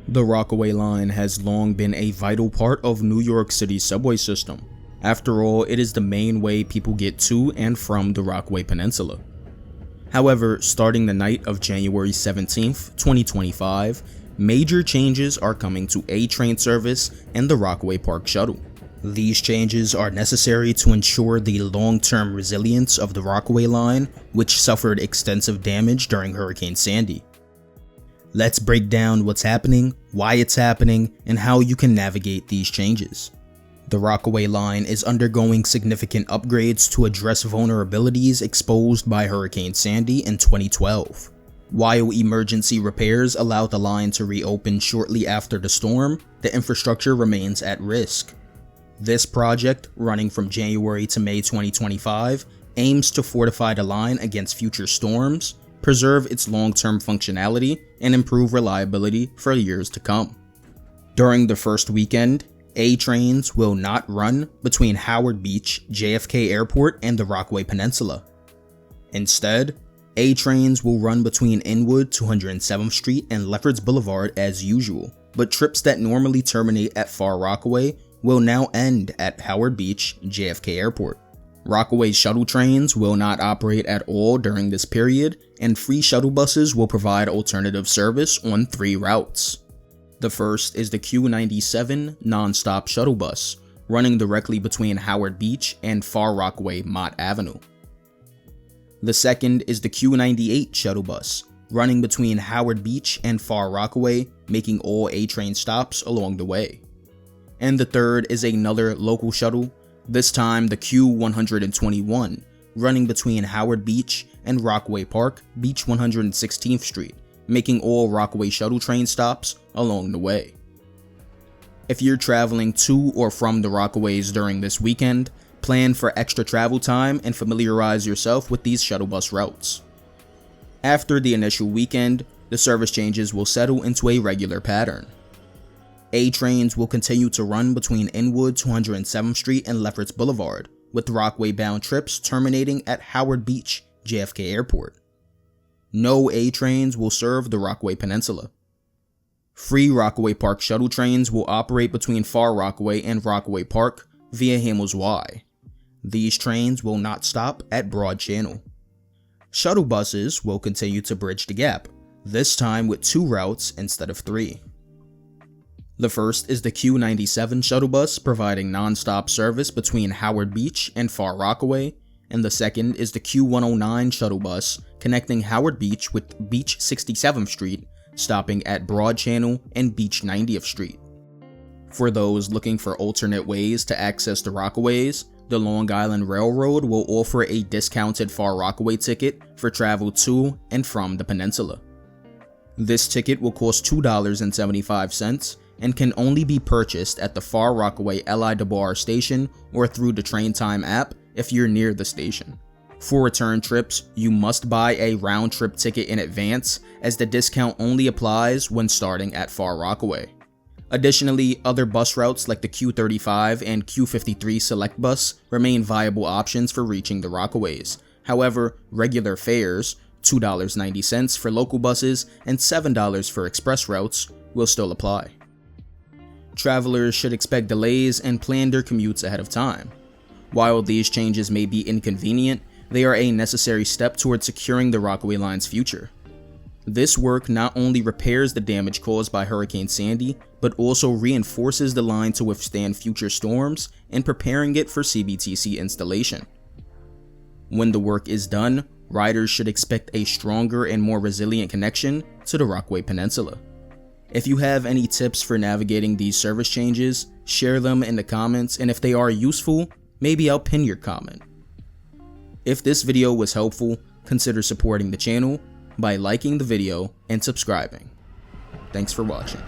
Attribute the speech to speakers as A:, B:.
A: The Rockaway line has long been a vital part of New York City's subway system. After all, it is the main way people get to and from the Rockaway Peninsula. However, starting the night of January 17th, 2025, major changes are coming to A train service and the Rockaway Park Shuttle. These changes are necessary to ensure the long-term resilience of the Rockaway line, which suffered extensive damage during Hurricane Sandy. Let's break down what's happening, why it's happening, and how you can navigate these changes. The Rockaway line is undergoing significant upgrades to address vulnerabilities exposed by Hurricane Sandy in 2012. While emergency repairs allowed the line to reopen shortly after the storm, the infrastructure remains at risk. This project, running from January to May 2025, aims to fortify the line against future storms, preserve its long-term functionality, and improve reliability for years to come. During the first weekend, A trains will not run between Howard Beach, JFK Airport, and the Rockaway Peninsula. Instead, A trains will run between Inwood, 207th Street, and Lefferts Boulevard as usual, but trips that normally terminate at Far Rockaway will now end at Howard Beach, JFK Airport. Rockaways shuttle trains will not operate at all during this period, and free shuttle buses will provide alternative service on 3 routes. The first is the Q97 non-stop shuttle bus, running directly between Howard Beach and Far Rockaway Mott Avenue. The second is the Q98 shuttle bus, running between Howard Beach and Far Rockaway, making all A-train stops along the way. And the third is another local shuttle, this time the Q121, running between Howard Beach and Rockaway Park, Beach 116th Street, making all Rockaway shuttle train stops along the way. If you're traveling to or from the Rockaways during this weekend, plan for extra travel time and familiarize yourself with these shuttle bus routes. After the initial weekend, the service changes will settle into a regular pattern. A trains will continue to run between Inwood, 207th Street, and Lefferts Boulevard, with Rockaway-bound trips terminating at Howard Beach, JFK Airport. No A trains will serve the Rockaway Peninsula. Free Rockaway Park shuttle trains will operate between Far Rockaway and Rockaway Park via Hamels Y. These trains will not stop at Broad Channel. Shuttle buses will continue to bridge the gap, this time with 2 routes instead of 3. The first is the Q97 shuttle bus providing non-stop service between Howard Beach and Far Rockaway, and the second is the Q109 shuttle bus connecting Howard Beach with Beach 67th Street, stopping at Broad Channel and Beach 90th Street. For those looking for alternate ways to access the Rockaways, the Long Island Railroad will offer a discounted Far Rockaway ticket for travel to and from the peninsula. This ticket will cost $2.75 and can only be purchased at the Far Rockaway Eli DeBar station or through the Train Time app if you're near the station. For return trips, you must buy a round-trip ticket in advance, as the discount only applies when starting at Far Rockaway. Additionally, other bus routes like the Q35 and Q53 Select Bus remain viable options for reaching the Rockaways. However, regular fares, $2.90 for local buses and $7 for express routes, will still apply. Travelers should expect delays and plan their commutes ahead of time. While these changes may be inconvenient, they are a necessary step towards securing the Rockaway line's future. This work not only repairs the damage caused by Hurricane Sandy, but also reinforces the line to withstand future storms and preparing it for CBTC installation. When the work is done, riders should expect a stronger and more resilient connection to the Rockaway Peninsula. If you have any tips for navigating these service changes, share them in the comments, and if they are useful, maybe I'll pin your comment. If this video was helpful, consider supporting the channel by liking the video and subscribing. Thanks for watching.